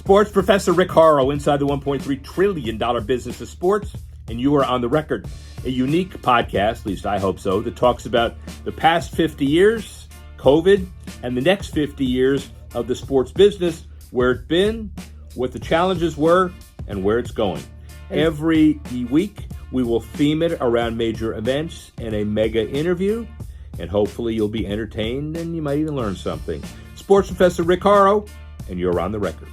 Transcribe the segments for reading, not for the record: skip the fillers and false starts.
Sports Professor Rick Horrow inside the $1.3 trillion business of sports, and you are on the record. A unique podcast, at least I hope so, that talks about the past 50 years, COVID, and the next 50 years of the sports business, where it's been, what the challenges were, and where it's going. Every week, we will theme it around major events and a mega interview, and hopefully you'll be entertained and you might even learn something. Sports Professor Rick Horrow, and you're on the record.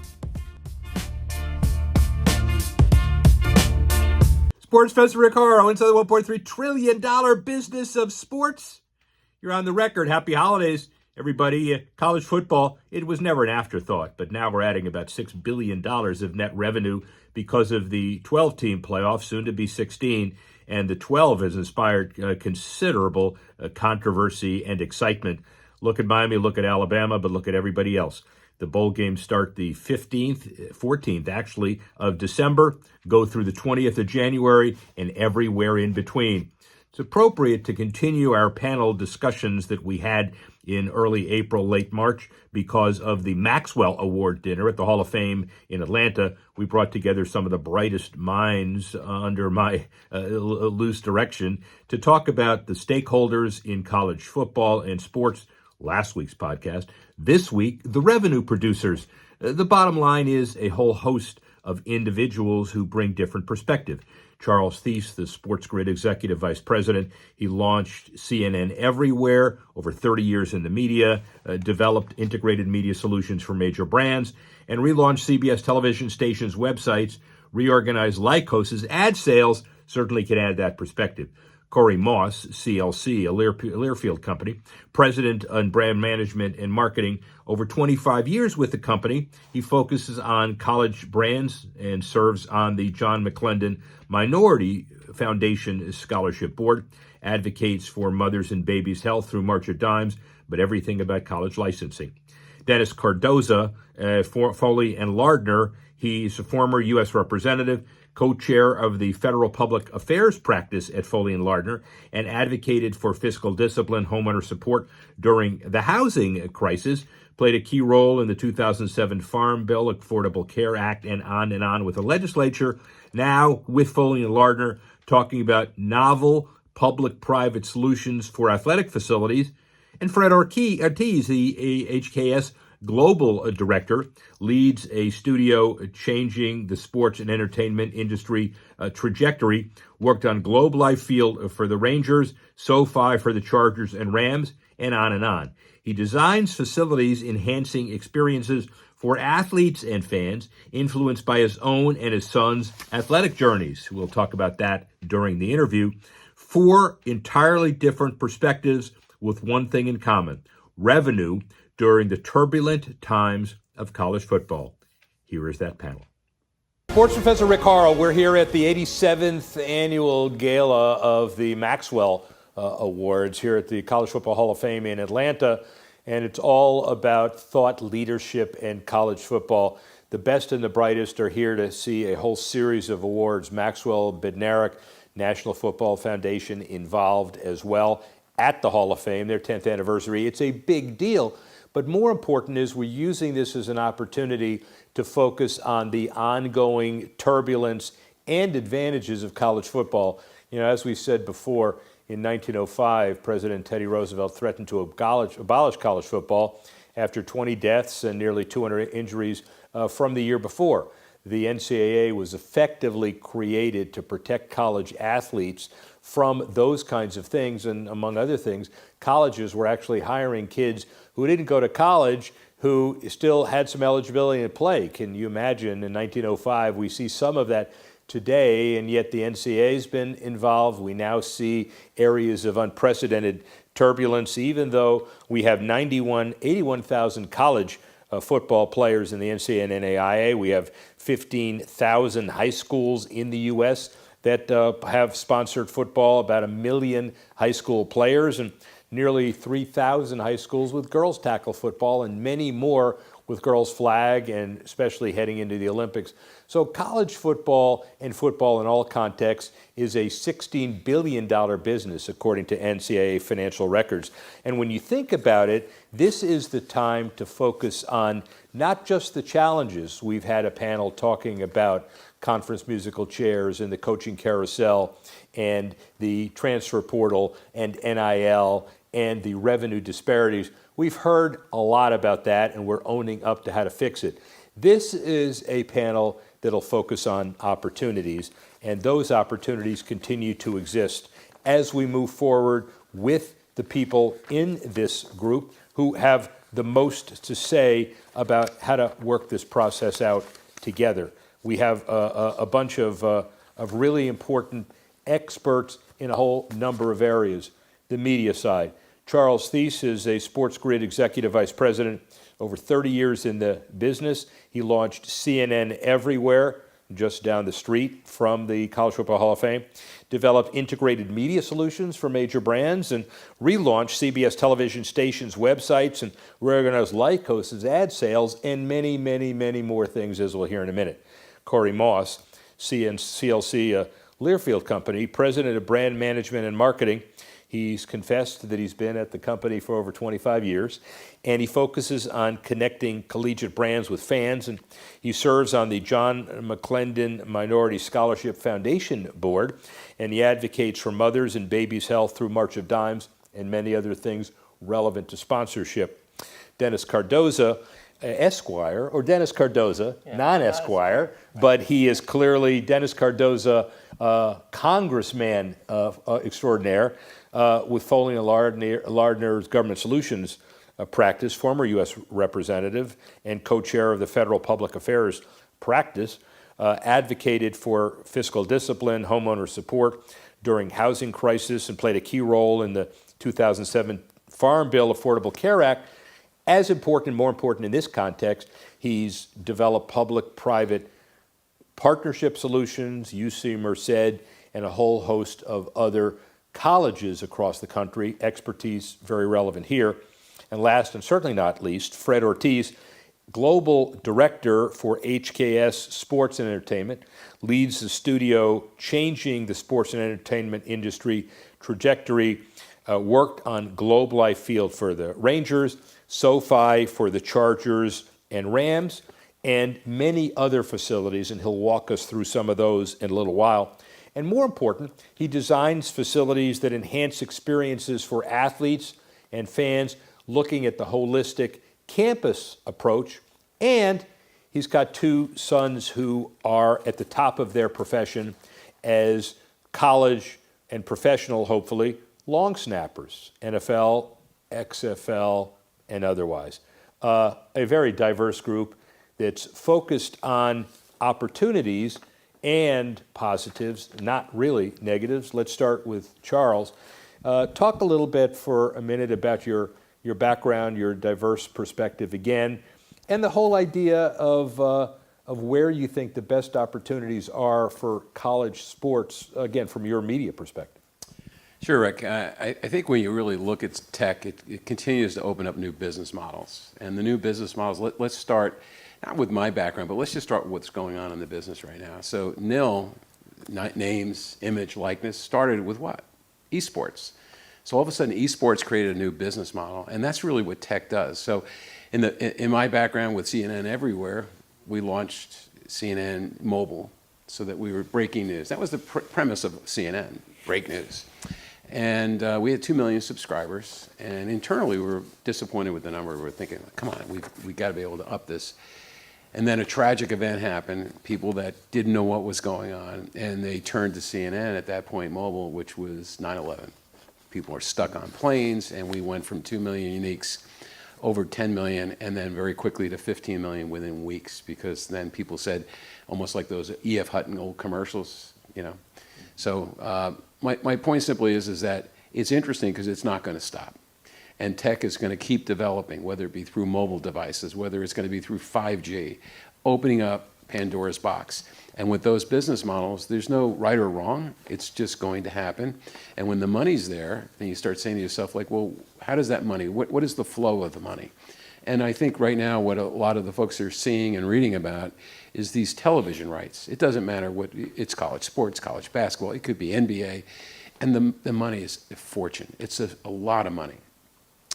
Sports Professor Rick Horrow inside the $1.3 trillion business of sports. You're on the record. Happy holidays, everybody. College football, it was never an afterthought, but now we're adding about $6 billion of net revenue because of the 12-team playoff, soon to be 16, and the 12 has inspired considerable controversy and excitement. Look at Miami, look at Alabama, but look at everybody else. The bowl games start the 14th actually, of December, go through the 20th of January, and everywhere in between. It's appropriate to continue our panel discussions that we had in early April, late March, because of the Maxwell Award dinner at the Hall of Fame in Atlanta. We brought together some of the brightest minds under my loose direction to talk about the stakeholders in college football and sports. Last week's podcast. This week, the revenue producers. The bottom line is a whole host of individuals who bring different perspective. Charles Theiss, the SportsGrid executive vice president, he launched CNN Everywhere, over 30 years in the media, developed integrated media solutions for major brands, and relaunched CBS television stations' websites, reorganized Lycos's ad sales, certainly can add that perspective. Cory Moss, CLC, a Learfield company, president on brand management and marketing, over 25 years with the company. He focuses on college brands and serves on the John McClendon Minority Foundation Scholarship Board, advocates for mothers and babies' health through March of Dimes, but everything about college licensing. Dennis Cardoza, Foley and Lardner, he's a former U.S. Representative, co-chair of the Federal Public Affairs practice at Foley and Lardner, and advocated for fiscal discipline, homeowner support during the housing crisis, played a key role in the 2007 Farm Bill, Affordable Care Act, and on with the legislature. Now, with Foley and Lardner, talking about novel public-private solutions for athletic facilities. And Fred Ortiz, the HKS Global Director, leads a studio changing the sports and entertainment industry trajectory, worked on Globe Life Field for the Rangers, SoFi for the Chargers and Rams, and on and on. He designs facilities enhancing experiences for athletes and fans, influenced by his own and his son's athletic journeys. We'll talk about that during the interview. 4 entirely different perspectives with one thing in common: revenue during the turbulent times of college football. Here is that panel. Sports Professor Rick Horrow, we're here at the 87th annual gala of the Maxwell Awards here at the College Football Hall of Fame in Atlanta, and it's all about thought leadership and college football. The best and the brightest are here to see a whole series of awards. Maxwell, Bednarik, National Football Foundation involved as well at the Hall of Fame, their 10th anniversary. It's a big deal. But more important is we're using this as an opportunity to focus on the ongoing turbulence and advantages of college football. You know, as we said before, in 1905, President Teddy Roosevelt threatened to abolish college football after 20 deaths and nearly 200 injuries from the year before. The NCAA was effectively created to protect college athletes from those kinds of things, and among other things, colleges were actually hiring kids who didn't go to college who still had some eligibility to play. Can you imagine in 1905? We see some of that today, and yet the NCAA has been involved. We now see areas of unprecedented turbulence, even though we have 81,000 college football players in the NCAA and NAIA. We have 15,000 high schools in the U.S. that have sponsored football, about 1 million high school players, and nearly 3,000 high schools with girls tackle football, and many more with girls' flag and especially heading into the Olympics. So college football and football in all contexts is a $16 billion business, according to NCAA financial records. And when you think about it, this is the time to focus on not just the challenges. We've had a panel talking about conference musical chairs and the coaching carousel and the transfer portal and NIL and the revenue disparities. We've heard a lot about that, and we're owning up to how to fix it. This is a panel that'll focus on opportunities, and those opportunities continue to exist as we move forward with the people in this group who have the most to say about how to work this process out together. We have a bunch of really important experts in a whole number of areas. The media side. Charles Theiss is a SportsGrid Executive Vice President, over 30 years in the business. He launched CNN Everywhere, just down the street from the College Football Hall of Fame, developed integrated media solutions for major brands, and relaunched CBS television stations' websites, and reorganized Lycos's ad sales, and many, many, many more things, as we'll hear in a minute. Cory Moss, CLC Learfield Company, President of Brand Management and Marketing. He's confessed that he's been at the company for over 25 years, and he focuses on connecting collegiate brands with fans, and he serves on the John McClendon Minority Scholarship Foundation Board, and he advocates for mothers and babies' health through March of Dimes and many other things relevant to sponsorship. Dennis Cardoza, Esquire, or Dennis Cardoza, non-Esquire, but he is clearly Dennis Cardoza, congressman extraordinaire, with Foley and Lardner's Government Solutions practice, former U.S. Representative and co-chair of the Federal Public Affairs practice, advocated for fiscal discipline, homeowner support during housing crisis, and played a key role in the 2007 Farm Bill Affordable Care Act. As important, more important in this context, he's developed public-private partnership solutions, UC Merced, and a whole host of other colleges across the country, expertise very relevant here. And last and certainly not least, Fred Ortiz, Global Director for HKS Sports and Entertainment, leads the studio changing the sports and entertainment industry trajectory, worked on Globe Life Field for the Rangers, SoFi for the Chargers and Rams, and many other facilities, and he'll walk us through some of those in a little while. And more important, he designs facilities that enhance experiences for athletes and fans, looking at the holistic campus approach. And he's got two sons who are at the top of their profession as college and professional, hopefully, long snappers, NFL, XFL, and otherwise. A very diverse group that's focused on opportunities and positives, not really negatives. Let's start with Charles. Talk a little bit for a minute about your background, your diverse perspective again, and the whole idea of where you think the best opportunities are for college sports, again, from your media perspective. Sure, Rick. I think when you really look at tech, it continues to open up new business models. And the new business models, let's start, not with my background, but let's just start with what's going on in the business right now. So NIL, names, image, likeness, started with what? Esports. So all of a sudden, esports created a new business model, and that's really what tech does. So in my background with CNN Everywhere, we launched CNN Mobile so that we were breaking news. That was the premise of CNN, break news. And we had 2 million subscribers, and internally we were disappointed with the number. We were thinking, come on, we got to be able to up this. And then a tragic event happened, people that didn't know what was going on, and they turned to CNN at that point, mobile, which was 9/11. People were stuck on planes, and we went from 2 million uniques over 10 million, and then very quickly to 15 million within weeks, because then people said, almost like those E.F. Hutton old commercials, you know. So my point simply is that it's interesting because it's not going to stop. And tech is going to keep developing, whether it be through mobile devices, whether it's going to be through 5G, opening up Pandora's box. And with those business models, there's no right or wrong. It's just going to happen. And when the money's there, then you start saying to yourself, like, well, how does that money, what is the flow of the money? And I think right now what a lot of the folks are seeing and reading about is these television rights. It doesn't matter what, it's college sports, college basketball, it could be NBA, and the money is a fortune. It's a lot of money.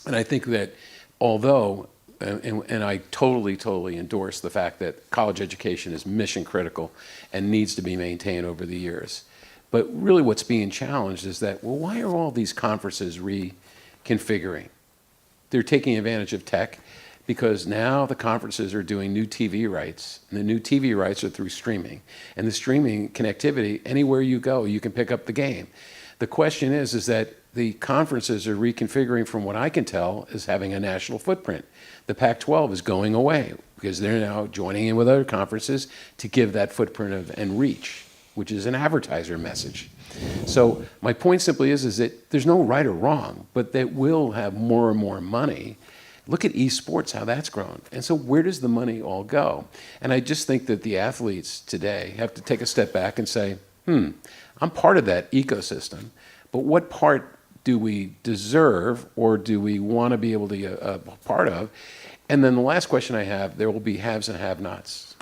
And I think that although, and I totally endorse the fact that college education is mission critical and needs to be maintained over the years. But really what's being challenged is that, well, why are all these conferences reconfiguring? They're taking advantage of tech because now the conferences are doing new TV rights, and the new TV rights are through streaming. And the streaming connectivity, anywhere you go, you can pick up the game. The question is that the conferences are reconfiguring, from what I can tell, as having a national footprint. The Pac-12 is going away because they're now joining in with other conferences to give that footprint and reach, which is an advertiser message. So my point simply is that there's no right or wrong, but they will have more and more money. Look at esports, how that's grown. And so where does the money all go? And I just think that the athletes today have to take a step back and say, I'm part of that ecosystem, but what part do we deserve or do we want to be able to be a part of? And then the last question I have, there will be haves and have-nots.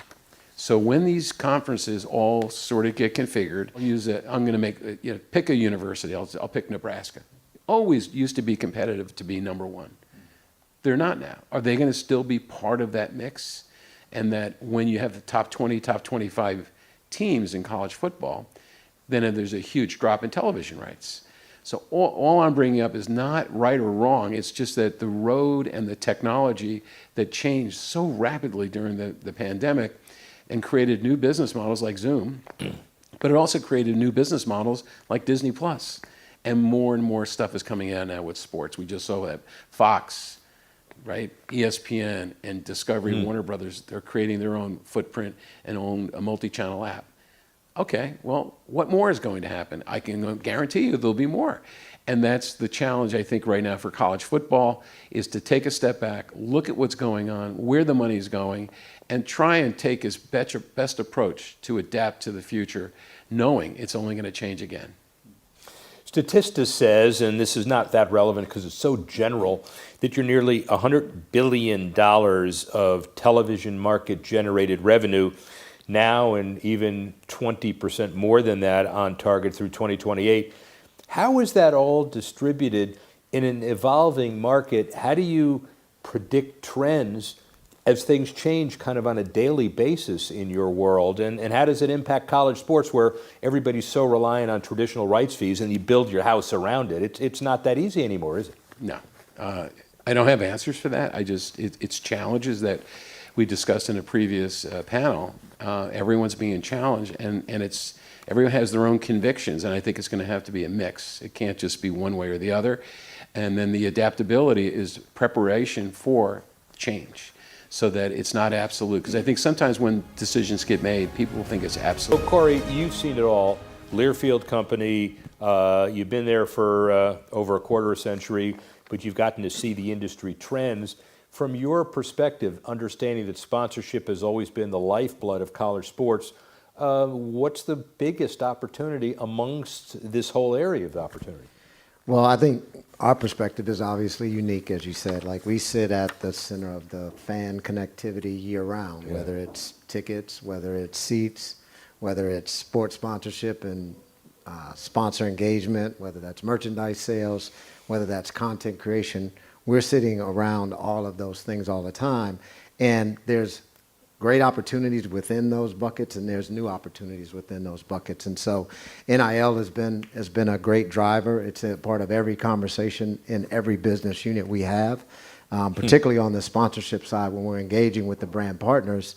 So when these conferences all sort of get configured, I'm going to make, pick a university, I'll pick Nebraska. Always used to be competitive to be number one. They're not now. Are they going to still be part of that mix? And that when you have the top 20, top 25 teams in college football, then there's a huge drop in television rights. So all I'm bringing up is not right or wrong. It's just that the road and the technology that changed so rapidly during the pandemic and created new business models like Zoom, but it also created new business models like Disney Plus. And more stuff is coming out now with sports. We just saw that Fox, right, ESPN, and Discovery and Warner Brothers, they're creating their own footprint and own a multi-channel app. Okay, well, what more is going to happen? I can guarantee you there'll be more. And that's the challenge, I think, right now for college football, is to take a step back, look at what's going on, where the money's going, and try and take his best approach to adapt to the future, knowing it's only going to change again. Statista says, and this is not that relevant because it's so general, that you're nearly $100 billion of television market-generated revenue now, and even 20% more than that on target through 2028. How is that all distributed in an evolving market? How do you predict trends as things change kind of on a daily basis in your world? And how does it impact college sports where everybody's so reliant on traditional rights fees and you build your house around it? It's not that easy anymore, is it? No. I don't have answers for that. It's challenges that we discussed in a previous panel. Everyone's being challenged, and everyone has their own convictions, and I think it's going to have to be a mix. It can't just be one way or the other. And then the adaptability is preparation for change, so that it's not absolute. Because I think sometimes when decisions get made, people think it's absolute. So, Cory, you've seen it all. Learfield Company, you've been there for over a quarter century, but you've gotten to see the industry trends. From your perspective, understanding that sponsorship has always been the lifeblood of college sports, what's the biggest opportunity amongst this whole area of opportunity? Well, I think our perspective is obviously unique, as you said. Like, we sit at the center of the fan connectivity year-round, whether it's tickets, whether it's seats, whether it's sports sponsorship and sponsor engagement, whether that's merchandise sales, whether that's content creation. We're sitting around all of those things all the time. And there's great opportunities within those buckets, and there's new opportunities within those buckets. And so NIL has been a great driver. It's a part of every conversation in every business unit we have, particularly on the sponsorship side when we're engaging with the brand partners.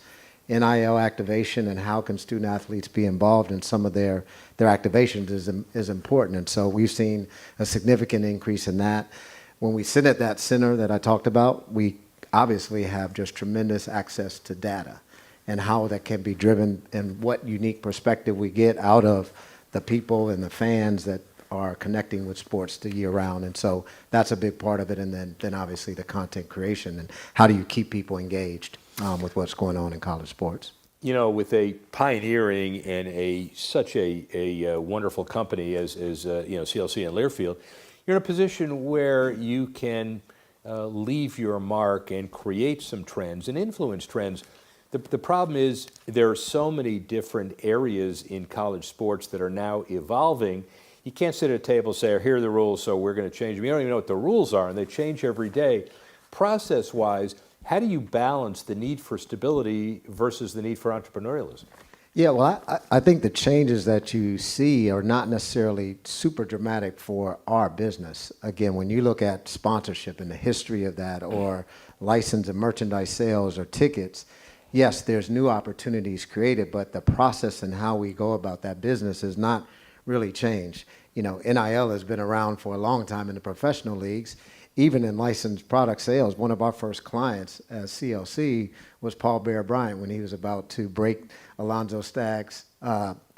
NIL activation and how can student athletes be involved in some of their activations is important. And so we've seen a significant increase in that. When we sit at that center that I talked about, we obviously have just tremendous access to data and how that can be driven and what unique perspective we get out of the people and the fans that are connecting with sports the year round. And so that's a big part of it. And then obviously the content creation and how do you keep people engaged with what's going on in college sports. You know, with a pioneering and such a wonderful company as CLC and Learfield, you're in a position where you can leave your mark and create some trends and influence trends. The problem is there are so many different areas in college sports that are now evolving. You can't sit at a table and say, here are the rules, so we're going to change them. You don't even know what the rules are, and they change every day. Process-wise, how do you balance the need for stability versus the need for entrepreneurialism? Yeah, well, I think the changes that you see are not necessarily super dramatic for our business. Again, when you look at sponsorship and the history of that, or license and merchandise sales or tickets, yes, there's new opportunities created, but the process and how we go about that business has not really changed. You know, NIL has been around for a long time in the professional leagues. Even in licensed product sales, one of our first clients as CLC was Paul Bear Bryant when he was about to break Alonzo Stagg's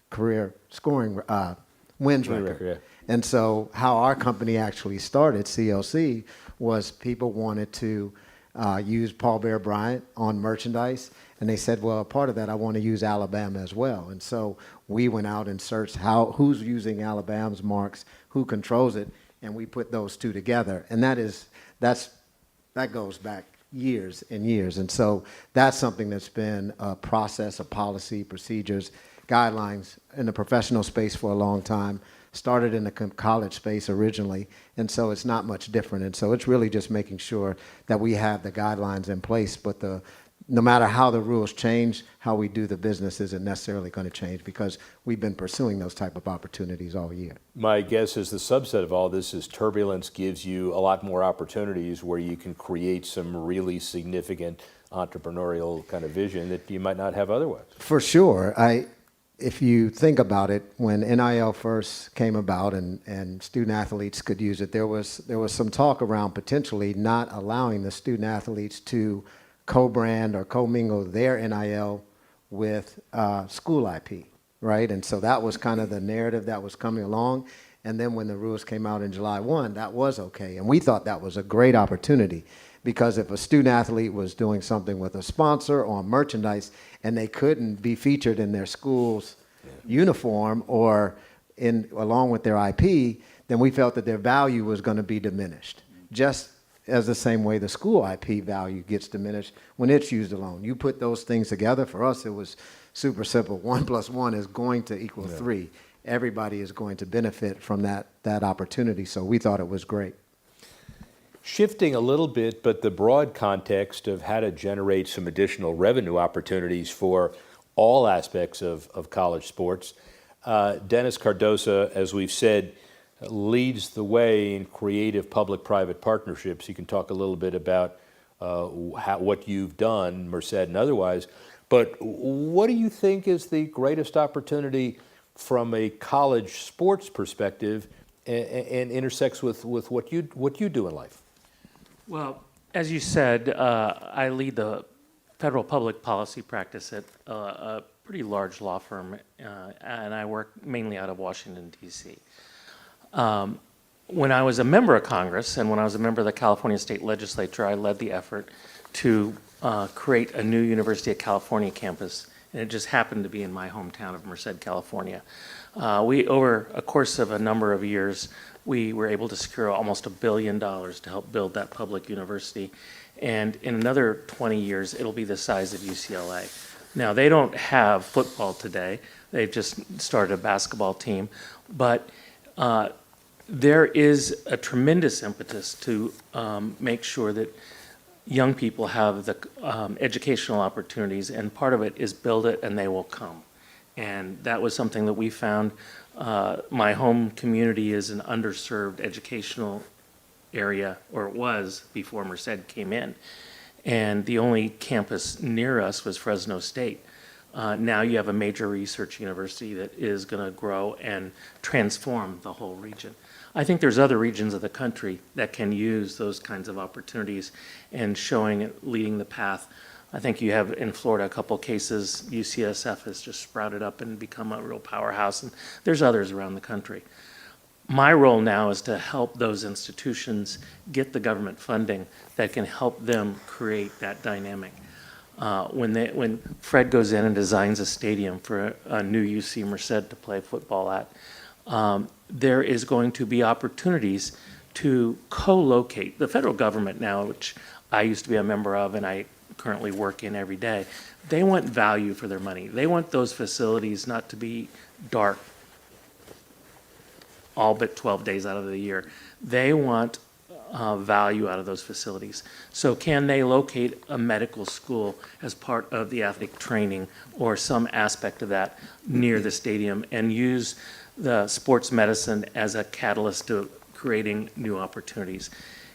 career scoring wins record. Yeah. And so how our company actually started, CLC, was people wanted to use Paul Bear Bryant on merchandise. And they said, well, a part of that, I want to use Alabama as well. And so we went out and searched who's using Alabama's marks, who controls it, and we put those two together. And that goes back years and years. And so that's something that's been a process of policy, procedures, guidelines in the professional space for a long time. Started in the college space originally, and so it's not much different. And so it's really just making sure that we have the guidelines in place, but no matter how the rules change, how we do the business isn't necessarily going to change because we've been pursuing those type of opportunities all year. My guess is the subset of all this is turbulence gives you a lot more opportunities where you can create some really significant entrepreneurial kind of vision that you might not have otherwise. For sure. If you think about it, when NIL first came about and student athletes could use it, there was some talk around potentially not allowing the student athletes to co-brand or co-mingle their NIL with school IP, right? And so that was kind of the narrative that was coming along. And then when the rules came out in July 1, that was okay. And we thought that was a great opportunity because if a student athlete was doing something with a sponsor or merchandise and they couldn't be featured in their school's uniform or along with their IP, then we felt that their value was going to be diminished. Just as the same way the school IP value gets diminished when it's used alone. You put those things together. For us, it was super simple. 1 + 1 is going to equal 3. Everybody is going to benefit from that opportunity. So we thought it was great. Shifting a little bit, but the broad context of how to generate some additional revenue opportunities for all aspects of college sports. Dennis Cardoza, as we've said, leads the way in creative public-private partnerships. You can talk a little bit about what you've done, Merced and otherwise, but what do you think is the greatest opportunity from a college sports perspective and intersects with what you do in life? Well, as you said, I lead the federal public policy practice at a pretty large law firm, and I work mainly out of Washington, D.C. When I was a member of Congress and when I was a member of the California State Legislature, I led the effort to create a new University of California campus, and it just happened to be in my hometown of Merced, California. Over a course of a number of years, we were able to secure almost $1 billion to help build that public university, and in another 20 years, it'll be the size of UCLA. Now, they don't have football today. They've just started a basketball team, but there is a tremendous impetus to make sure that young people have the educational opportunities, and part of it is build it and they will come. And that was something that we found. My home community is an underserved educational area, or it was before Merced came in. And the only campus near us was Fresno State. Now you have a major research university that is going to grow and transform the whole region. I think there's other regions of the country that can use those kinds of opportunities and leading the path. I think you have in Florida a couple cases. UCSF has just sprouted up and become a real powerhouse, and there's others around the country. My role now is to help those institutions get the government funding that can help them create that dynamic. When Fred goes in and designs a stadium for a new UC Merced to play football at, there is going to be opportunities to co-locate. The federal government now, which I used to be a member of and I currently work in every day, they want value for their money. They want those facilities not to be dark all but 12 days out of the year. They want value out of those facilities. So can they locate a medical school as part of the athletic training or some aspect of that near the stadium and use the sports medicine as a catalyst to creating new opportunities?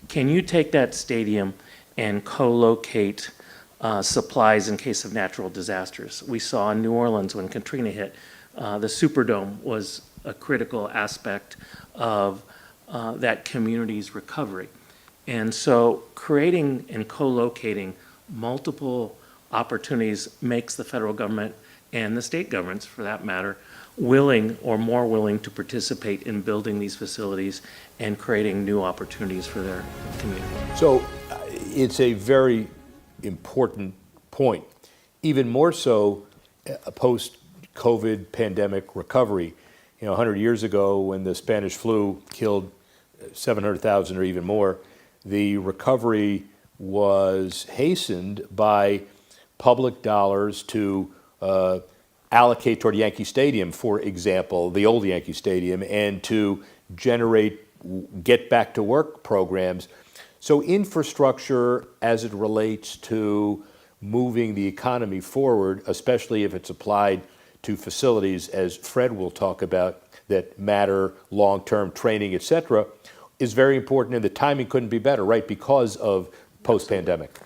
Can you take that stadium and co-locate supplies in case of natural disasters? We saw in New Orleans when Katrina hit, the Superdome was a critical aspect of that community's recovery. And so creating and co-locating multiple opportunities makes the federal government and the state governments, for that matter, willing or more willing to participate in building these facilities and creating new opportunities for their community. So it's a very important point, even more so a post-COVID pandemic recovery. 100 years ago when the Spanish flu killed 700,000 or even more, the recovery was hastened by public dollars to allocate toward Yankee Stadium, for example, the old Yankee Stadium, and to generate get back to work programs. So infrastructure as it relates to moving the economy forward, especially if it's applied to facilities, as Fred will talk about, that matter, long-term training, et cetera, is very important, and the timing couldn't be better, right, because of post-pandemic.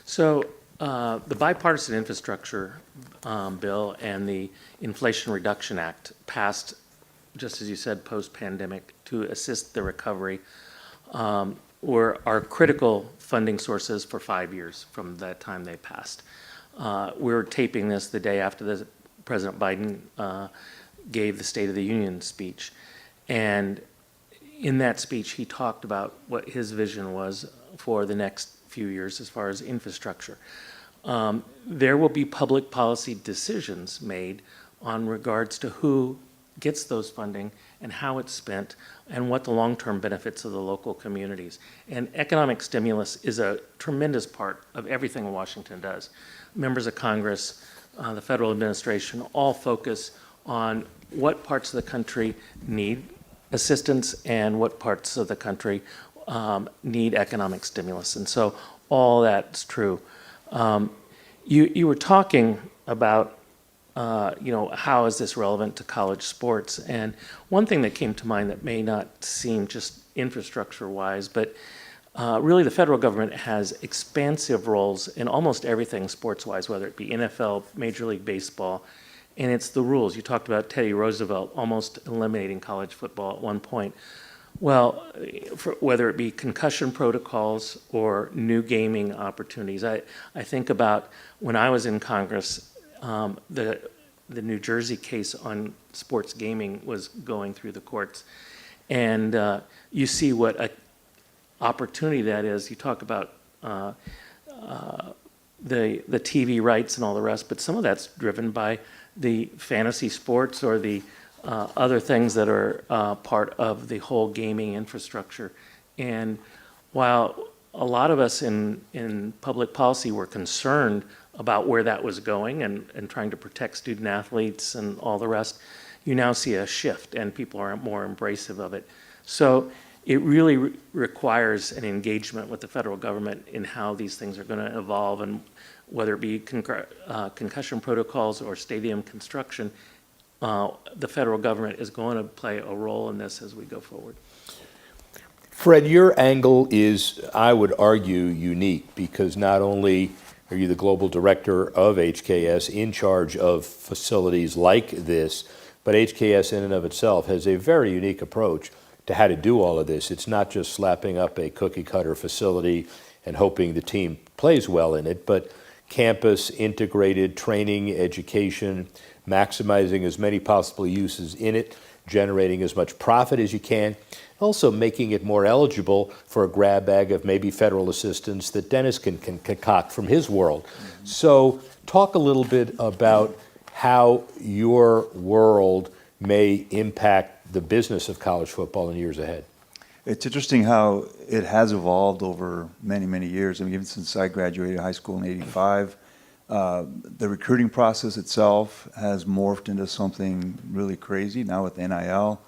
So the Bipartisan Infrastructure Bill and the Inflation Reduction Act passed, just as you said, post-pandemic to assist the recovery, are critical funding sources for 5 years from that time they passed. We're taping this the day after President Biden gave the State of the Union speech. And in that speech, he talked about what his vision was for the next few years as far as infrastructure. There will be public policy decisions made on regards to who gets those funding and how it's spent and what the long-term benefits of the local communities. And economic stimulus is a tremendous part of everything Washington does. Members of Congress, the federal administration, all focus on what parts of the country need assistance and what parts of the country need economic stimulus. And so all that's true. You were talking about how is this relevant to college sports? And one thing that came to mind that may not seem just infrastructure-wise, but really the federal government has expansive roles in almost everything sports-wise, whether it be NFL, Major League Baseball, and it's the rules. You talked about Teddy Roosevelt almost eliminating college football at one point. Well, whether it be concussion protocols or new gaming opportunities, I think about when I was in Congress, the New Jersey case on sports gaming was going through the courts. And you see what an opportunity that is. You talk about the TV rights and all the rest, but some of that's driven by the fantasy sports or the other things that are part of the whole gaming infrastructure. And while a lot of us in public policy were concerned about where that was going and trying to protect student athletes and all the rest, you now see a shift and people are more embracive of it. So it really requires an engagement with the federal government in how these things are going to evolve, and whether it be concussion protocols or stadium construction, the federal government is going to play a role in this as we go forward. Fred, your angle is, I would argue, unique, because not only are you the global director of HKS in charge of facilities like this, but HKS in and of itself has a very unique approach to how to do all of this. It's not just slapping up a cookie-cutter facility and hoping the team plays well in it, but campus integrated training, education, maximizing as many possible uses in it, generating as much profit as you can, also making it more eligible for a grab bag of maybe federal assistance that Dennis can concoct from his world. Mm-hmm. So talk a little bit about how your world may impact the business of college football in years ahead. It's interesting how it has evolved over many, many years. I mean, even since I graduated high school in '85, the recruiting process itself has morphed into something really crazy. Now with NIL,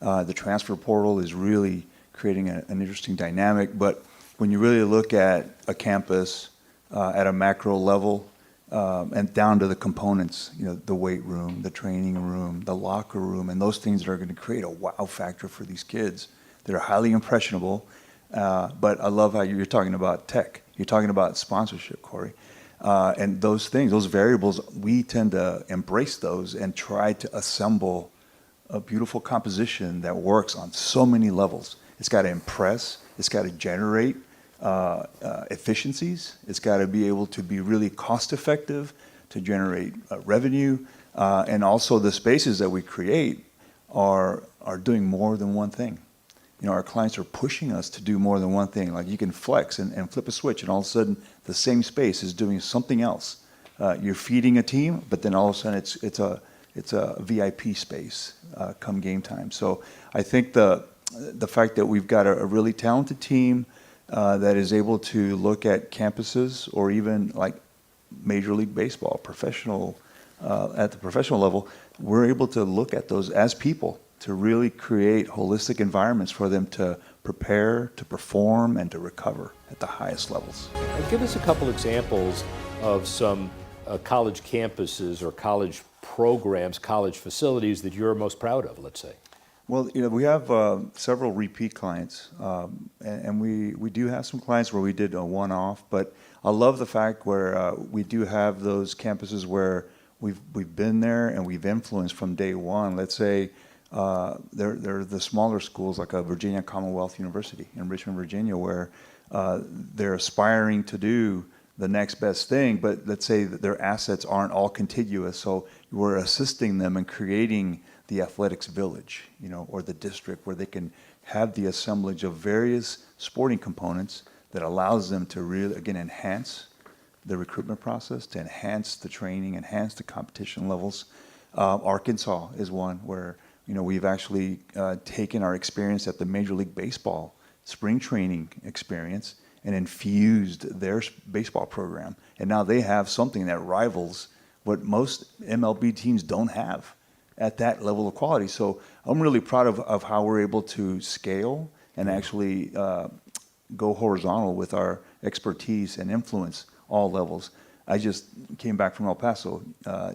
the transfer portal is really creating an interesting dynamic. But when you really look at a campus at a macro level, and down to the components, the weight room, the training room, the locker room, and those things that are going to create a wow factor for these kids. They're highly impressionable, but I love how you're talking about tech. You're talking about sponsorship, Cory. And those things, those variables, we tend to embrace those and try to assemble a beautiful composition that works on so many levels. It's got to impress. It's got to generate efficiencies. It's got to be able to be really cost effective to generate revenue. And also the spaces that we create are doing more than one thing. Our clients are pushing us to do more than one thing. Like you can flex and flip a switch, and all of a sudden the same space is doing something else. You're feeding a team, but then all of a sudden it's a VIP space come game time. So I think the fact that we've got a really talented team that is able to look at campuses or even like Major League Baseball, professional at the professional level, we're able to look at those as people to really create holistic environments for them to prepare, to perform, and to recover at the highest levels. Give us a couple examples of some college campuses or college programs, college facilities that you're most proud of, let's say. Well, we have several repeat clients, and we do have some clients where we did a one-off, but I love the fact where we do have those campuses where we've been there and we've influenced from day one. Let's say they're the smaller schools like a Virginia Commonwealth University in Richmond, Virginia, where they're aspiring to do the next best thing, but let's say that their assets aren't all contiguous, so we're assisting them in creating the athletics village, or the district where they can have the assemblage of various sporting components that allows them to really, again, enhance the recruitment process, to enhance the training, enhance the competition levels. Arkansas is one where we've actually taken our experience at the Major League Baseball spring training experience and infused their baseball program. And now they have something that rivals what most MLB teams don't have at that level of quality. So I'm really proud of how we're able to scale and actually go horizontal with our expertise and influence all levels. I just came back from El Paso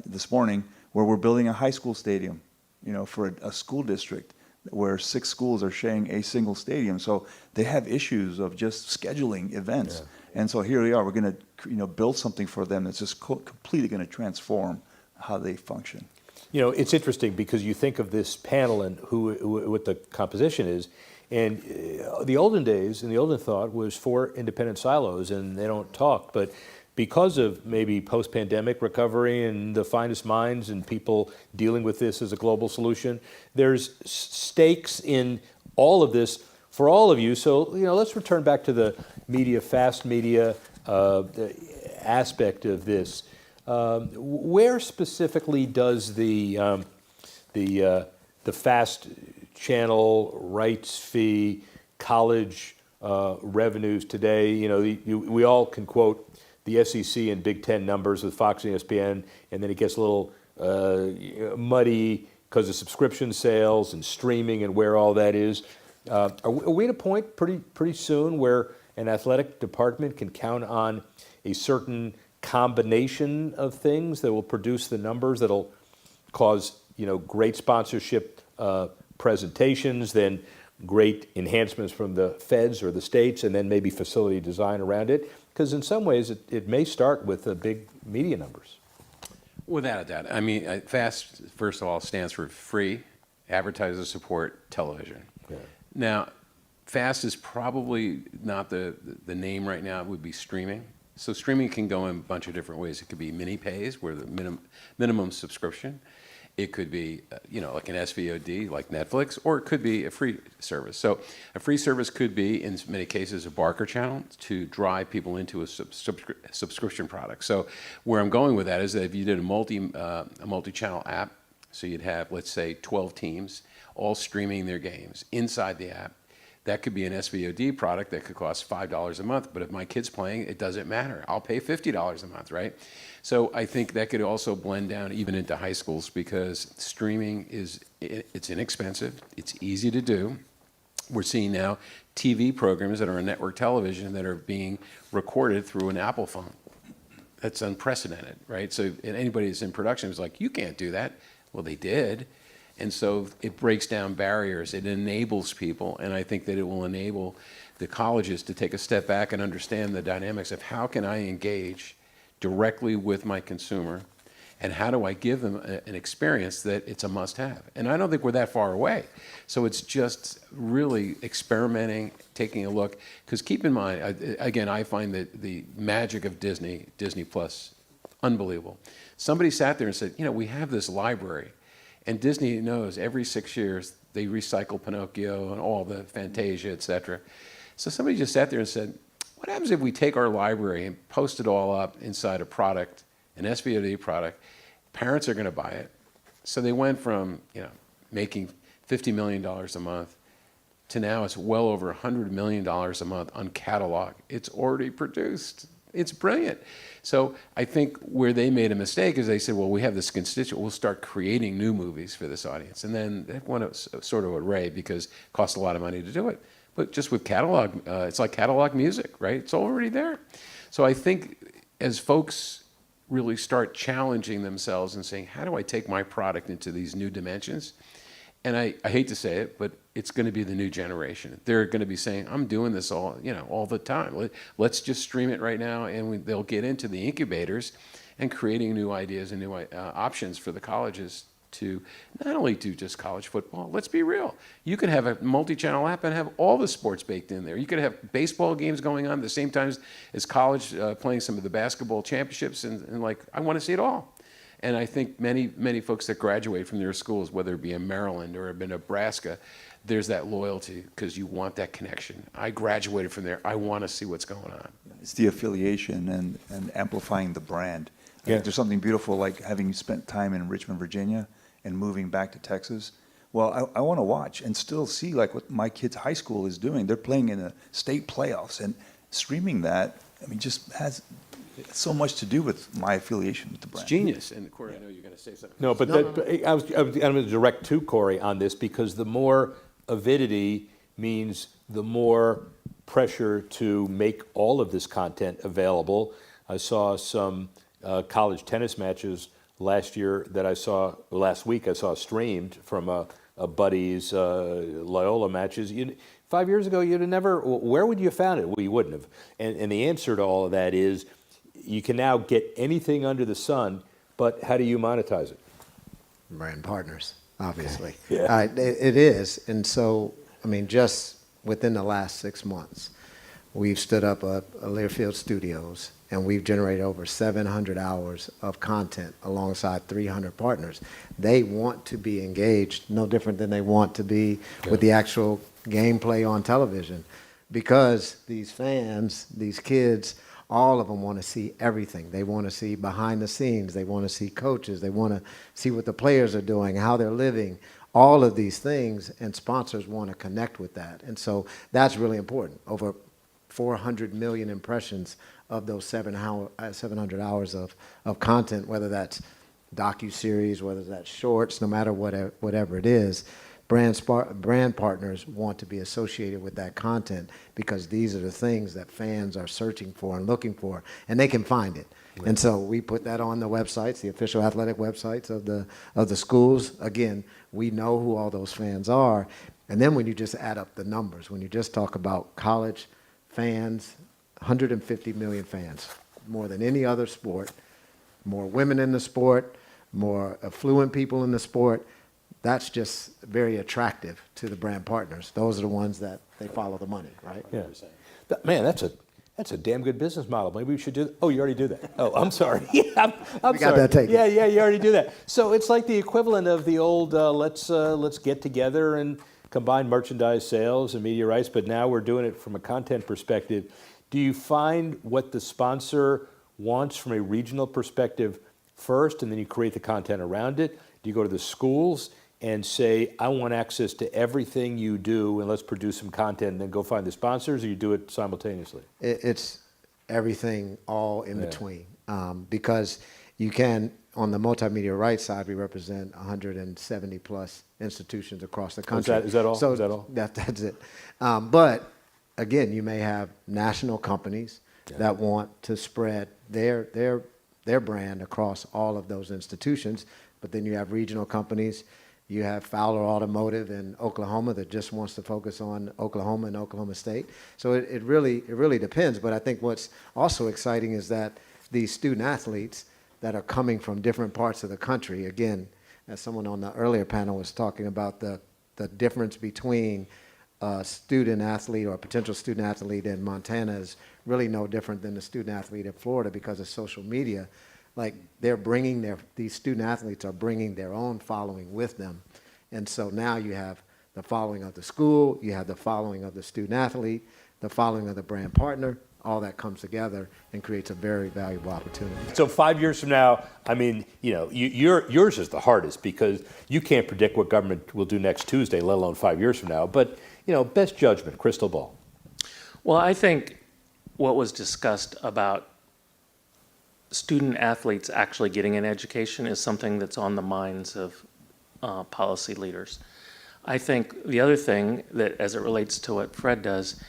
this morning where we're building a high school stadium, for a school district where 6 schools are sharing a single stadium. So they have issues of just scheduling events. Yeah. And so here we are, we're going to build something for them that's just completely going to transform how they function. It's interesting because you think of this panel and what the composition is, and the olden days and the olden thought was 4 independent silos and they don't talk, but because of maybe post-pandemic recovery and the finest minds and people dealing with this as a global solution, there's stakes in all of this for all of you. So, let's return back to the fast media aspect of this. Where specifically does the fast channel rights fee, college revenues today, we all can quote the SEC and Big Ten numbers with Fox and ESPN, and then it gets a little muddy because of subscription sales and streaming and where all that is. Are we at a point pretty soon where an athletic department can count on a certain combination of things that will produce the numbers that'll cause great sponsorship presentations, then great enhancements from the feds or the states, and then maybe facility design around it? Because in some ways it may start with the big media numbers. Without a doubt. I mean, FAST, first of all, stands for Free Advertiser Support Television. Yeah. Now, FAST is probably not the name right now. It would be streaming. So streaming can go in a bunch of different ways. It could be mini pays, where the minimum subscription. It could be, like an SVOD, like Netflix, or it could be a free service. So a free service could be, in many cases, a barker channel to drive people into a subscription product. So where I'm going with that is that if you did a multi-channel app, so you'd have, let's say, 12 teams all streaming their games inside the app, That could be an SVOD product that could cost $5 a month, but if my kid's playing, it doesn't matter. I'll pay $50 a month, right? So I think that could also blend down even into high schools, because streaming it's inexpensive, it's easy to do. We're seeing now TV programs that are on network television that are being recorded through an Apple phone. That's unprecedented, right? So anybody that's in production is like, you can't do that. Well, they did. And so it breaks down barriers. It enables people, and I think that it will enable the colleges to take a step back and understand the dynamics of how can I engage directly with my consumer, and how do I give them an experience that it's a must-have. And I don't think we're that far away. So it's just really experimenting, taking a look. Because keep in mind, again, I find that the magic of Disney Plus, unbelievable. Somebody sat there and said, we have this library. And Disney knows every 6 years they recycle Pinocchio and all the Fantasia, et cetera. So somebody just sat there and said, what happens if we take our library and post it all up inside a product, an SVOD product? Parents are going to buy it. So they went from making $50 million a month to now it's well over $100 million a month on catalog. It's already produced. It's brilliant. So I think where they made a mistake is they said, well, we have this constituent, we'll start creating new movies for this audience. And then that went sort of array because it costs a lot of money to do it. But just with catalog, it's like catalog music, right? It's already there. So I think as folks really start challenging themselves and saying, how do I take my product into these new dimensions? And I hate to say it, but it's going to be the new generation. They're going to be saying, I'm doing this all the time. Let's just stream it right now. And they'll get into the incubators and creating new ideas and new options for the colleges to not only do just college football. Let's be real. You could have a multi-channel app and have all the sports baked in there. You could have baseball games going on at the same time as college playing some of the basketball championships. And I want to see it all. And I think many folks that graduate from their schools, whether it be in Maryland or in Nebraska, there's that loyalty because you want that connection. I graduated from there. I want to see what's going on. It's the affiliation and amplifying the brand. I think there's something beautiful like having spent time in Richmond, Virginia, and moving back to Texas. Well, I want to watch and still see what my kid's high school is doing. They're playing in the state playoffs, and streaming that, just has so much to do with my affiliation with the brand. It's genius. And Cory, I know you're going to say something. No, but I was going to direct to Cory on this because the more avidity means the more pressure to make all of this content available. I saw some college tennis matches last week I saw streamed from a buddy's Loyola matches. 5 years ago, you'd have never, where would you have found it? Well, you wouldn't have. And the answer to all of that is you can now get anything under the sun, but how do you monetize it? Brand partners, obviously. Yeah. It is. And so, just within the last 6 months, we've stood up a Learfield Studios, and we've generated over 700 hours of content alongside 300 partners. They want to be engaged, no different than they want to be with the actual gameplay on television, because these fans, these kids, all of them want to see everything. They want to see behind the scenes. They want to see coaches. They want to see what the players are doing, how they're living, all of these things, and sponsors want to connect with that. And so that's really important. Over 400 million impressions of those 700 hours of content, whether that's docuseries, whether that's shorts, no matter whatever it is. Brand partners want to be associated with that content because these are the things that fans are searching for and looking for, and they can find it. Right. And so we put that on the websites, the official athletic websites of the schools. Again, we know who all those fans are. And then when you just add up the numbers, when you just talk about college fans, 150 million fans, more than any other sport, more women in the sport, more affluent people in the sport. That's just very attractive to the brand partners. Those are the ones that they follow the money, right? Yeah. Man, that's a damn good business model. Maybe we should do that. Oh, you already do that. Oh, I'm sorry. Yeah, I'm We sorry. got that taken. Yeah, you already do that. So it's like the equivalent of the old let's get together and combine merchandise sales and media rights, but now we're doing it from a content perspective. Do you find what the sponsor wants from a regional perspective first, and then you create the content around it? Do you go to the schools and say, I want access to everything you do, and let's produce some content, and then go find the sponsors, or you do it simultaneously? It's everything all in Yeah. between. Because you can, on the multimedia rights side, we represent 170 plus institutions across the country. Is that all? So Is that all? That's it. But again, you may have national companies that want to spread their brand across all of those institutions. But then you have regional companies. You have Fowler Automotive in Oklahoma that just wants to focus on Oklahoma and Oklahoma State. So it really depends. But I think what's also exciting is that these student athletes that are coming from different parts of the country, again, as someone on the earlier panel was talking about the difference between a student athlete or a potential student athlete in Montana is really no different than the student athlete in Florida because of social media. Like they're bringing these student athletes are bringing their own following with them. And so now you have the following of the school, you have the following of the student athlete, the following of the brand partner, all that comes together and creates a very valuable opportunity. So 5 years from now, I mean, yours is the hardest because you can't predict what government will do next Tuesday, let alone 5 years from now. But, best judgment, crystal ball. Well, I think what was discussed about student athletes actually getting an education is something that's on the minds of policy leaders. I think the other thing that, as it relates to what Fred does,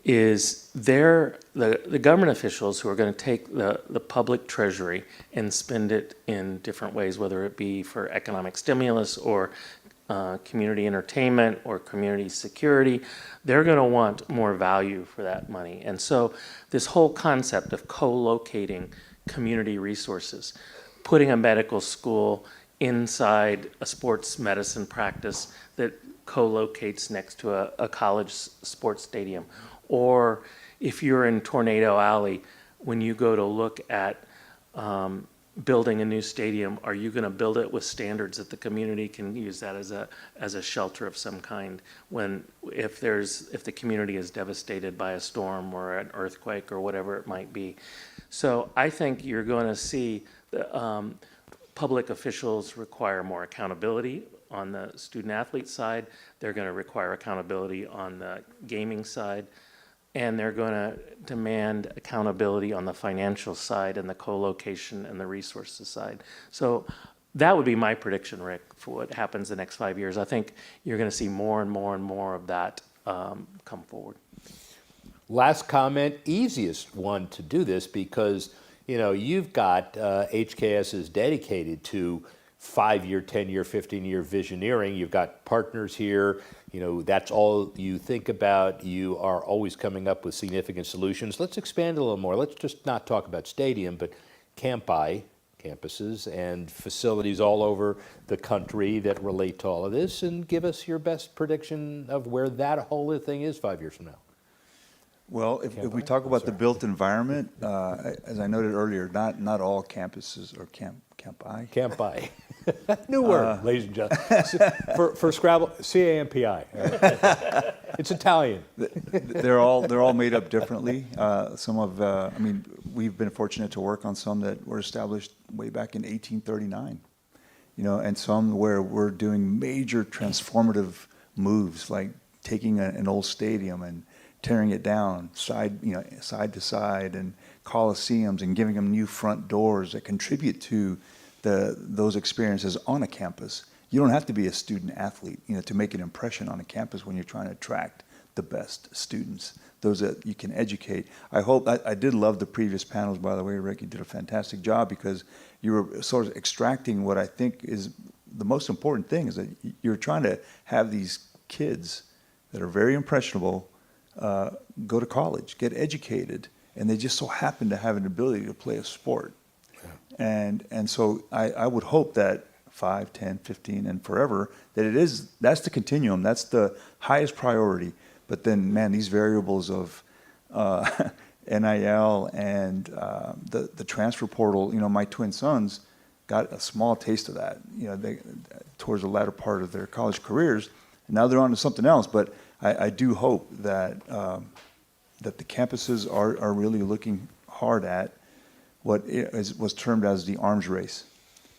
is the government officials who are going to take the public treasury and spend it in different ways, whether it be for economic stimulus or community entertainment or community security, they're going to want more value for that money. And so this whole concept of co-locating community resources, putting a medical school inside a sports medicine practice that co-locates next to a college sports stadium. Or if you're in Tornado Alley, when you go to look at building a new stadium, are you going to build it with standards that the community can use that as a shelter of some kind if the community is devastated by a storm or an earthquake or whatever it might be? So I think you're going to see the public officials require more accountability on the student athlete side. They're going to require accountability on the gaming side. And they're going to demand accountability on the financial side and the co-location and the resources side. So that would be my prediction, Rick, for what happens the next 5 years. I think you're going to see more and more and more of that come forward. Last comment, easiest one to do this because, you've got HKS is dedicated to 5-year, 10-year, 15-year visioneering. You've got partners here. That's all you think about. You are always coming up with significant solutions. Let's expand a little more. Let's just not talk about stadium, but campuses and facilities all over the country that relate to all of this, and give us your best prediction of where that whole thing is 5 years from now. Well, if we talk about the built environment, as I noted earlier, not all campuses are campi. Campi. New word, ladies and gentlemen. For Scrabble, C-A-M-P-I. It's Italian. They're all made up differently. We've been fortunate to work on some that were established way back in 1839, and some where we're doing major transformative moves, like taking an old stadium and tearing it down side to side, and coliseums, and giving them new front doors that contribute to those experiences on a campus. You don't have to be a student athlete, to make an impression on a campus when you're trying to attract the best students, those that you can educate. I did love the previous panels, by the way, Rick. You did a fantastic job because you were sort of extracting what I think is the most important thing, is that you're trying to have these kids that are very impressionable go to college, get educated, and they just so happen to have an ability to play a sport. Yeah. And so I would hope that 5, 10, 15, and forever, that's the continuum, that's the highest priority. But then, man, these variables of NIL and the transfer portal, my twin sons got a small taste of that, towards the latter part of their college careers, and now they're on to something else. But I do hope that that the campuses are really looking hard at what was termed as the arms race.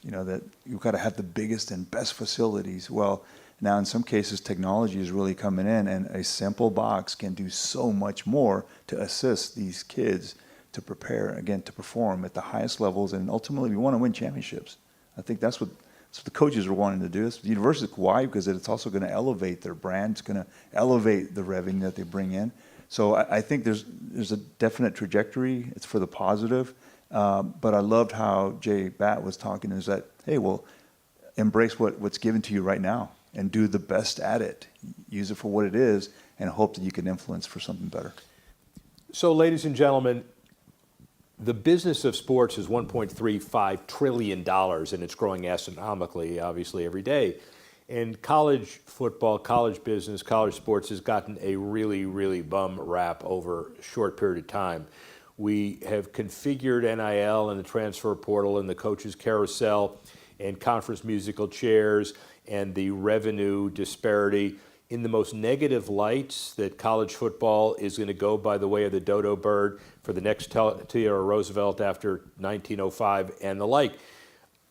that you've got to have the biggest and best facilities. Well, now in some cases, technology is really coming in, and a simple box can do so much more to assist these kids to prepare, again, to perform at the highest levels, and ultimately we want to win championships. I think that's what the coaches are wanting to do. It's the university. Why? Because it's also going to elevate their brand. It's going to elevate the revenue that they bring in. So I think there's a definite trajectory. It's for the positive. But I loved how Jay Batt was talking, is that, hey, well, embrace what's given to you right now and do the best at it. Use it for what it is and hope that you can influence for something better. So, ladies and gentlemen, the business of sports is $1.35 trillion, and it's growing astronomically, obviously, every day. And college football, college business, college sports has gotten a really, really bum rap over a short period of time. We have configured NIL and the transfer portal and the coaches carousel and conference musical chairs and the revenue disparity in the most negative lights that college football is going to go by the way of the dodo bird for the next Theodore Roosevelt after 1905 and the like.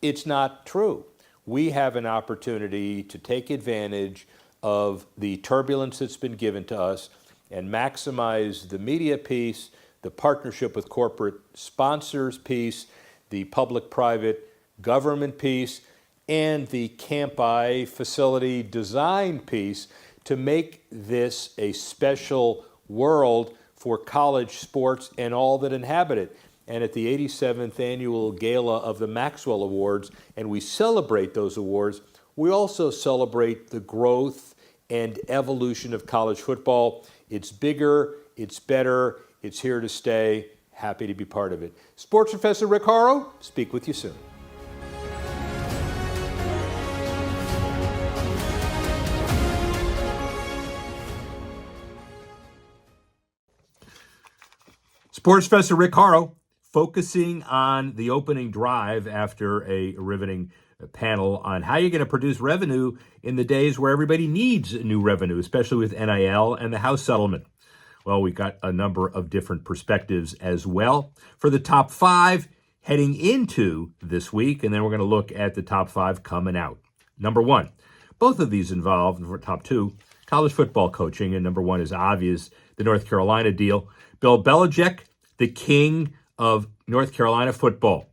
It's not true. We have an opportunity to take advantage of the turbulence that's been given to us and maximize the media piece, the partnership with corporate sponsors piece, the public-private government piece, and the Camp-I facility design piece to make this a special world for college sports and all that inhabit it. And at the 87th annual gala of the Maxwell Awards, and we celebrate those awards, we also celebrate the growth and evolution of college football. It's bigger, it's better, it's here to stay. Happy to be part of it. Sports Professor Rick Horrow, speak with you soon. Sports Professor Rick Horrow, focusing on the opening drive after a riveting panel on how you're going to produce revenue in the days where everybody needs new revenue, especially with NIL and the House settlement. Well, we've got a number of different perspectives as well for the top five heading into this week, and then we're going to look at the top five coming out. Number one, both of these involve, for top two, college football coaching, and number one is obvious, the North Carolina deal. Bill Belichick, the king of North Carolina football.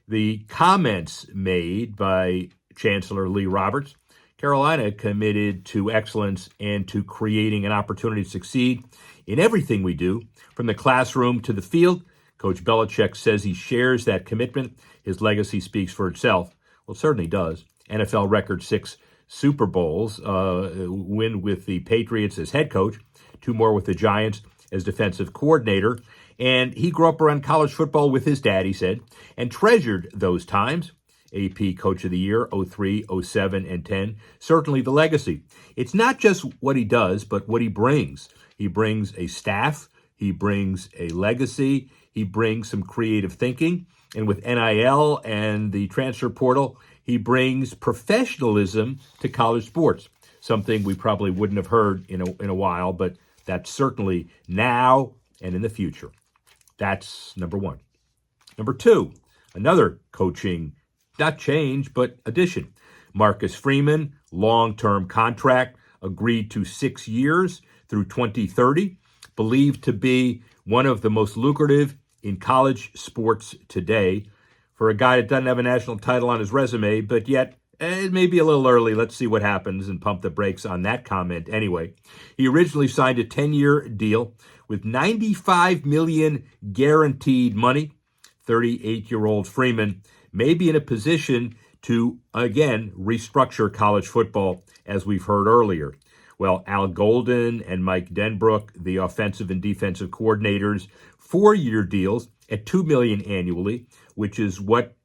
The comments made by Chancellor Lee Roberts, Carolina committed to excellence and to creating an opportunity to succeed in everything we do, from the classroom to the field. Coach Belichick says he shares that commitment. His legacy speaks for itself. Well, it certainly does. NFL record 6 Super Bowls, win with the Patriots as head coach, 2 more with the Giants as defensive coordinator. And he grew up around college football with his dad, he said, and treasured those times. AP Coach of the Year, 03, 07, and 10. Certainly the legacy. It's not just what he does, but what he brings. He brings a staff. He brings a legacy. He brings some creative thinking. And with NIL and the transfer portal, he brings professionalism to college sports, something we probably wouldn't have heard in a while, but that's certainly now and in the future. That's number one. Number two, another coaching, not change, but addition. Marcus Freeman, long-term contract, agreed to 6 years through 2030, believed to be one of the most lucrative in college sports today. For a guy that doesn't have a national title on his resume, but yet it may be a little early. Let's see what happens and pump the brakes on that comment anyway. He originally signed a 10-year deal with $95 million guaranteed money. 38-year-old Freeman may be in a position to, again, restructure college football, as we've heard earlier. Well, Al Golden and Mike Denbrook, the offensive and defensive coordinators, 4-year deals at $2 million annually, which is what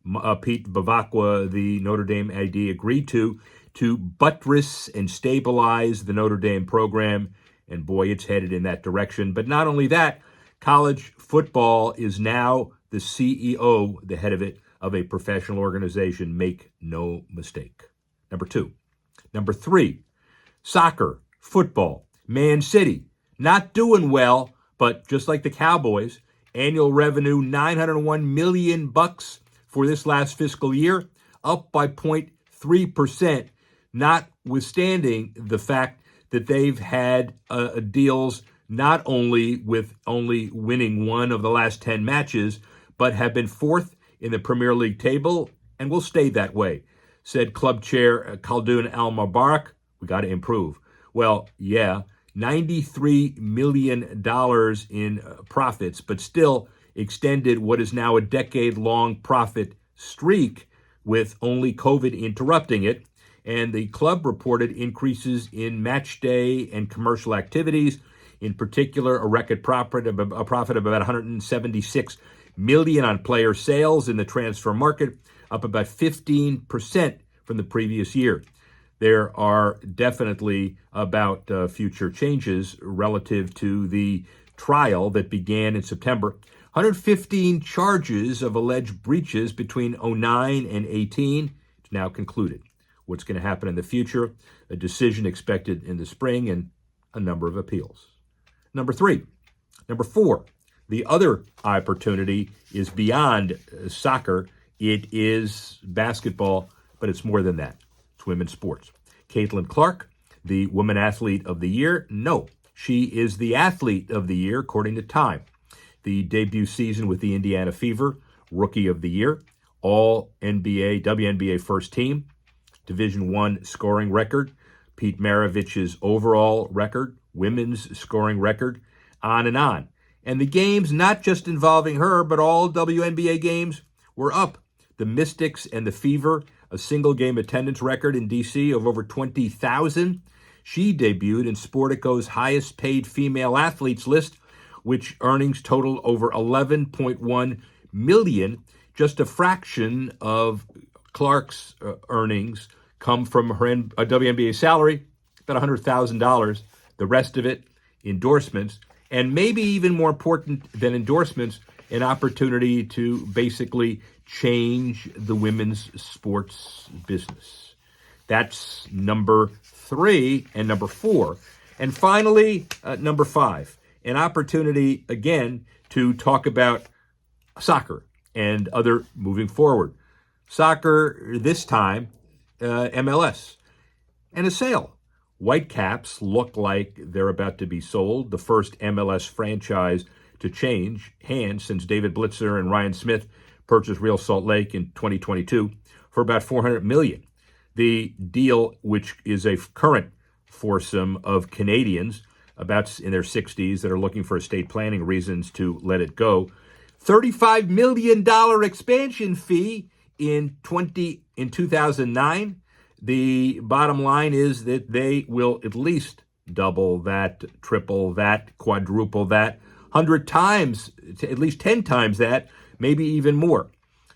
Pete Bavacqua, the Notre Dame AD, agreed to buttress and stabilize the Notre Dame program. And boy, it's headed in that direction. But not only that, college football is now the CEO, the head of it, of a professional organization. Make no mistake. Number two. Number three, soccer, football, Man City, not doing well, but just like the Cowboys, annual revenue $901 million for this last fiscal year, up by 0.3%, notwithstanding the fact that they've had deals not only with only winning one of the last 10 matches, but have been fourth in the Premier League table and will stay that way. Said club chair Khaldoun Al-Mubarak, we got to improve. Well, yeah, $93 million in profits, but still extended what is now a decade-long profit streak with only COVID interrupting it. And the club reported increases in match day and commercial activities, in particular a record profit of about $176 million on player sales in the transfer market, up about 15% from the previous year. There are definitely about future changes relative to the trial that began in September. 115 charges of alleged breaches between 09 and 18. It's now concluded. What's going to happen in the future? A decision expected in the spring and a number of appeals. Number 4, the other opportunity is beyond soccer. It is basketball, but it's more than that. It's women's sports. Caitlin Clark, the Woman Athlete of the Year. No, she is the Athlete of the Year, according to Time. The debut season with the Indiana Fever, Rookie of the Year, All NBA, WNBA first team, Division I scoring record, Pete Maravich's overall record, women's scoring record, on and on. And the games, not just involving her, but all WNBA games, were up. The Mystics and the Fever, a single game attendance record in D.C. of over 20,000. She debuted in Sportico's highest paid female athletes list, which earnings totaled over $11.1 million. Just a fraction of Clark's earnings come from her WNBA salary, about $100,000. The rest of it, endorsements. And maybe even more important than endorsements, an opportunity to basically change the women's sports business. That's number 3 and number 4. And finally, number 5, an opportunity again to talk about soccer and other moving forward. Soccer this time, MLS, and a sale. Whitecaps look like they're about to be sold, the first MLS franchise to change hands since David Blitzer and Ryan Smith purchased Real Salt Lake in 2022 for about $400 million. The deal, which is a current foursome of Canadians about in their 60s that are looking for estate planning reasons to let it go, $35 million expansion fee in 2009. The bottom line is that they will at least double that, triple that, quadruple that, 100 times, at least 10 times that, maybe even more.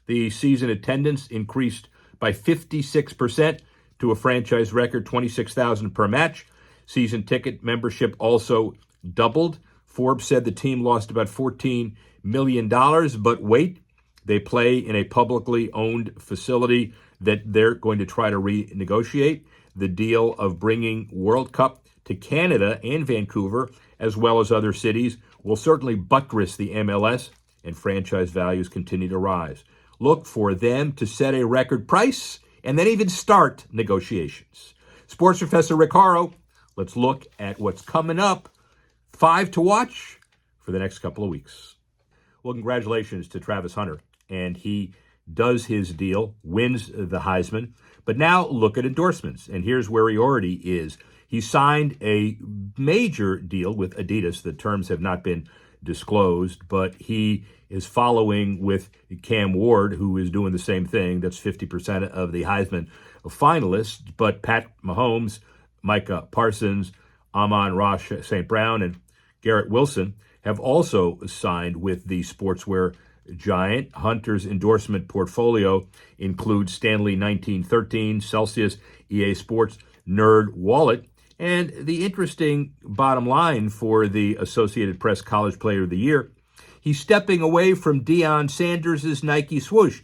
The season attendance increased by 56% to a franchise record 26,000 per match. Season ticket membership also doubled. Forbes said the team lost about $14 million, but wait, they play in a publicly owned facility that they're going to try to renegotiate. The deal of bringing World Cup to Canada and Vancouver, as well as other cities, will certainly buttress the MLS, and franchise values continue to rise. Look for them to set a record price and then even start negotiations. Sports Professor Rick Horrow, let's look at what's coming up. 5 to watch for the next couple of weeks. Well, congratulations to Travis Hunter, and he does his deal, wins the Heisman. But now look at endorsements, and here's where he already is. He signed a major deal with Adidas. The terms have not been disclosed, but he is following with Cam Ward, who is doing the same thing. That's 50% of the Heisman finalists. But Pat Mahomes, Micah Parsons, Amon-Ra St. Brown, and Garrett Wilson have also signed with the sportswear giant. Hunter's endorsement portfolio includes Stanley 1913, Celsius, EA Sports, Nerd Wallet, and the interesting bottom line for the Associated Press College Player of the Year, he's stepping away from Deion Sanders' Nike swoosh.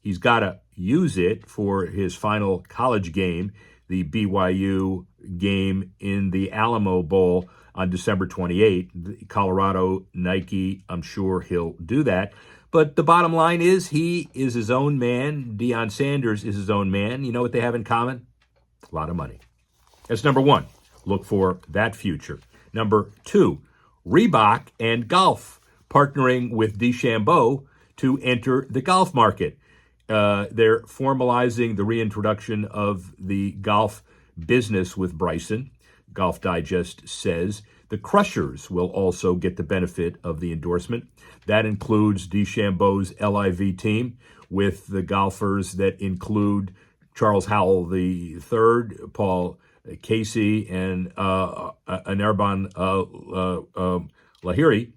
He's got to use it for his final college game, the BYU game in the Alamo Bowl on December 28th. Colorado, Nike, I'm sure he'll do that. But the bottom line is he is his own man. Deion Sanders is his own man. You know what they have in common? A lot of money. That's number one. Look for that future. Number two, Reebok and golf partnering with DeChambeau to enter the golf market. They're formalizing the reintroduction of the golf business with Bryson. Golf Digest says the Crushers will also get the benefit of the endorsement. That includes DeChambeau's LIV team with the golfers that include Charles Howell III, Paul Casey, and Anirban Lahiri.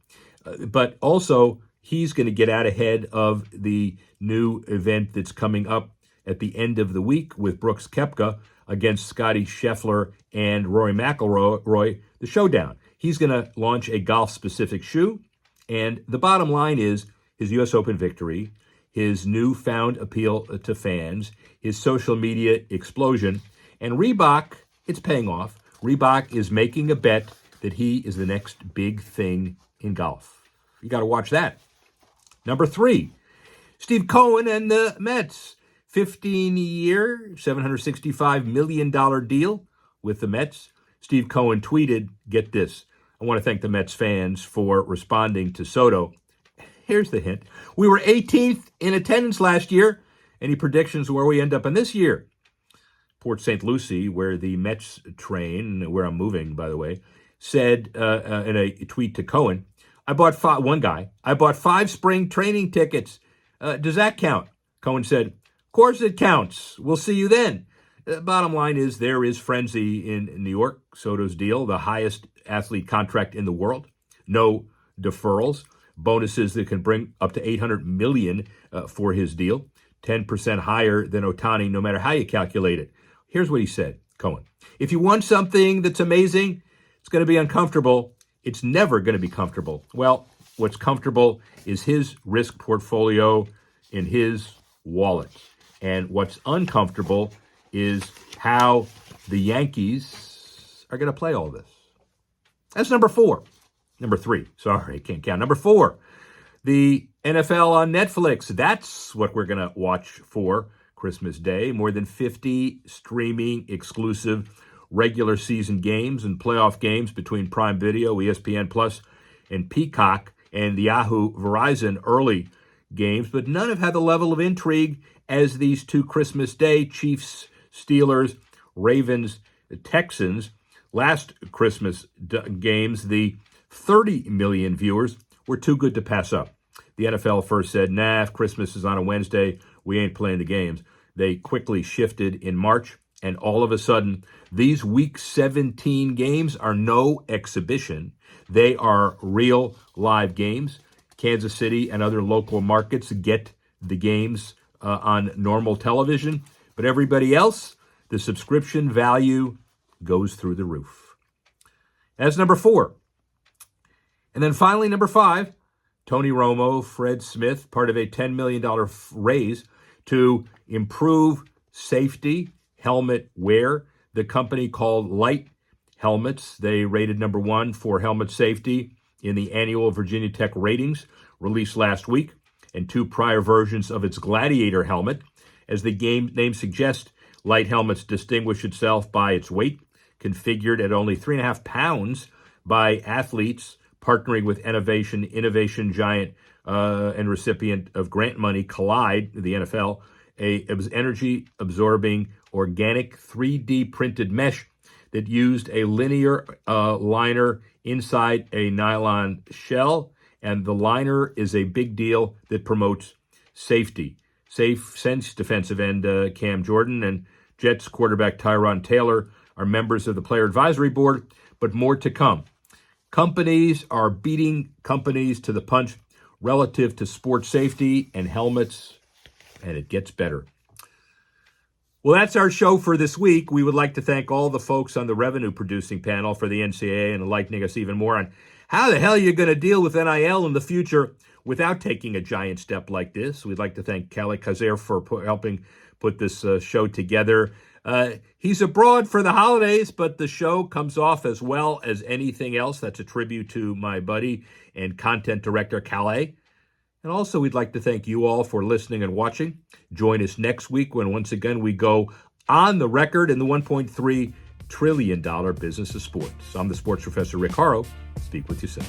But also, he's going to get out ahead of the new event that's coming up at the end of the week with Brooks Koepka against Scotty Scheffler and Rory McIlroy, the showdown. He's going to launch a golf-specific shoe, and the bottom line is his U.S. Open victory, his newfound appeal to fans, his social media explosion, and Reebok, it's paying off. Reebok is making a bet that he is the next big thing in golf. You got to watch that. Number three, Steve Cohen and the Mets. 15-year, $765 million deal with the Mets. Steve Cohen tweeted, get this, I want to thank the Mets fans for responding to Soto. Here's the hint. We were 18th in attendance last year. Any predictions where we end up in this year? Port St. Lucie, where the Mets train, where I'm moving, by the way, said in a tweet to Cohen, I bought five spring training tickets. Does that count? Cohen said, of course it counts. We'll see you then. Bottom line is there is frenzy in New York. Soto's deal, the highest athlete contract in the world. No deferrals. Bonuses that can bring up to $800 million for his deal. 10% higher than Ohtani, no matter how you calculate it. Here's what he said, Cohen. If you want something that's amazing, it's going to be uncomfortable. It's never going to be comfortable. Well, what's comfortable is his risk portfolio in his wallet. And what's uncomfortable is how the Yankees are going to play all this. That's number four. Number three. Sorry, I can't count. Number four, the NFL on Netflix. That's what we're going to watch for Christmas Day. More than 50 streaming exclusive regular season games and playoff games between Prime Video, ESPN Plus, and Peacock, and the Yahoo Verizon early games. But none have had the level of intrigue as these two Christmas Day Chiefs, Steelers, Ravens, Texans. Last Christmas games, the 30 million viewers were too good to pass up. The NFL first said, nah, if Christmas is on a Wednesday, we ain't playing the games. They quickly shifted in March, and all of a sudden, these Week 17 games are no exhibition. They are real live games. Kansas City and other local markets get the games on normal television, but everybody else, the subscription value goes through the roof. That's number four. And then finally, number five, Tony Romo, Fred Smith, part of a $10 million raise to improve safety, helmet wear. The company called Light Helmets, they rated number one for helmet safety in the annual Virginia Tech ratings released last week, and two prior versions of its Gladiator helmet. As the game name suggests, Light Helmets distinguish itself by its weight, configured at only 3.5 pounds by athletes partnering with innovation giant and recipient of grant money, Collide, the NFL. It was energy-absorbing, organic 3D printed mesh that used a linear liner inside a nylon shell, and the liner is a big deal that promotes safety. Safe Sense defensive end Cam Jordan and Jets quarterback Tyrod Taylor are members of the Player Advisory Board, but more to come. Companies are beating companies to the punch relative to sports safety and helmets, and it gets better. Well, that's our show for this week. We would like to thank all the folks on the revenue producing panel for the NCAA and enlightening us even more on how the hell you're going to deal with NIL in the future without taking a giant step like this. We'd like to thank Kelly Kazer for helping put this show together. He's abroad for the holidays, but the show comes off as well as anything else. That's a tribute to my buddy and content director, Calais. And also, we'd like to thank you all for listening and watching. Join us next week when once again we go on the record in the $1.3 trillion business of sports. I'm the sports professor, Rick Horrow. Speak with you soon.